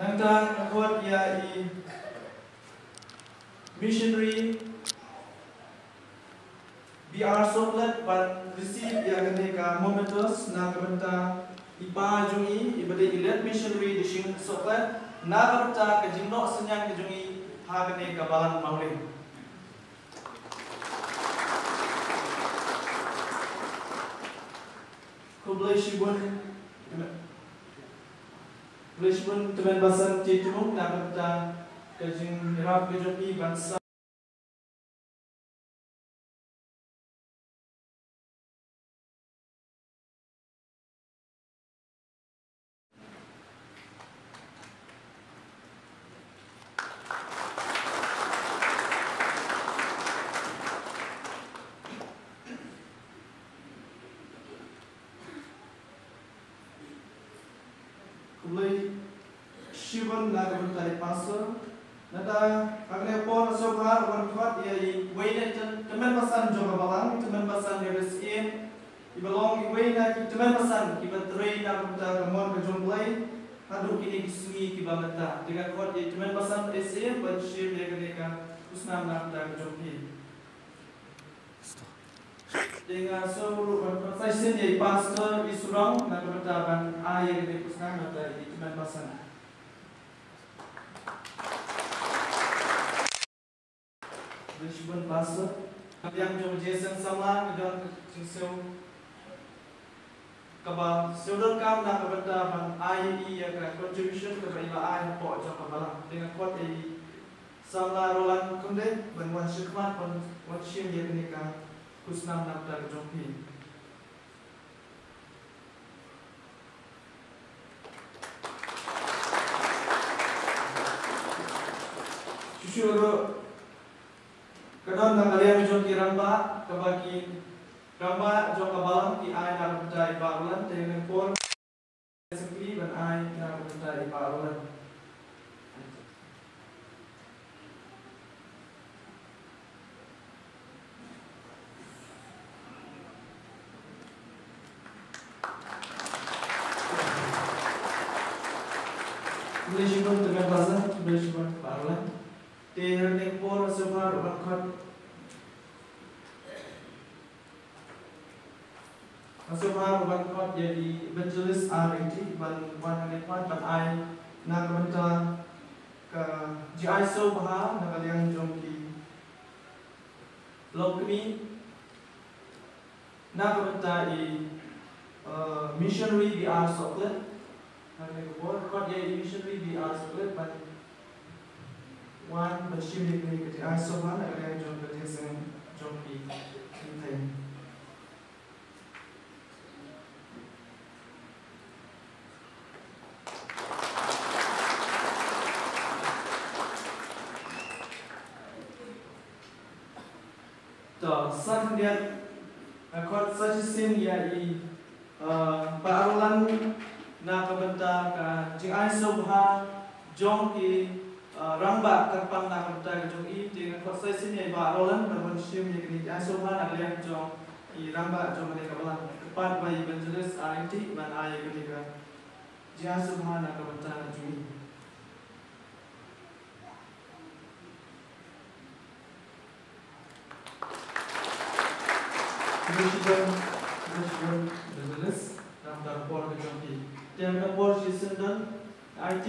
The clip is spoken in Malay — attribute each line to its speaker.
Speaker 1: Nangtang akot ya I missionary BR Soklet ban receive ya ganeka momentous na kabenta ipa jungi ibade ilet missionary di sing Soklet na kabenta kajingno senyang kajungi ha ganeka bahan mauling. Kubleshibun teman basan citumuk na kabenta kajing hirap kajungi bangsa Kulai Shivan na kabenta pastor nada agne por sobhar warfat ya wayne teman basan joga balang teman basan RSM ibalong wayna teman basan kibatrei na kabenta kamon kajomplay hadu kini kismi kibamata dengan kuat ya teman basan SM banshir ya ganeka usnam na kabenta kajompi dengan seluruh pasien ya pastor isurang na kabenta ban ayah ganeka usnam na teman basan Bishbun pastor yang jom Jason sama dengan sesuatu kaba saudara kam na kabenta ban IE ya ka contribution ke ba ai po jom kabala dengan kuat ai sama rolan kunde ban wan shikmat ban wan shim ya kenika kusnam na ta jompi Syukur kadang na kalian jom kiramba kabaki ramba jom kabalang ki ai na kabenta ibarulan dengan por sekli ban ai na kabenta ibarulan Bishbun dengan bahasa Bishbun ibarulan Tehar ning por sebab rakat Asumar rakat jadi evangelist RT ban wan nekmat ban ai na kabenta ka GI so baha na kalian jomki lokmi na kabenta I missionary BR Soklet hari ko rakat jadi missionary BR Soklet ban wan bashir ni ke GI so baha na kalian jomki sen jomki inten San dia akot sajisin ya I parulan na kabenta ka GI sobha jong I ramba kapang na kabenta jong I dengan akot sajisin ya parulan ban shim ya GI sobha na kalian jong I ramba jong ne kabala tepat bai evangelist RT ban ai ketika GI sobha na kabenta jong I Bishbun evangelist dalam por kejampi. Tiang por Jason dan IT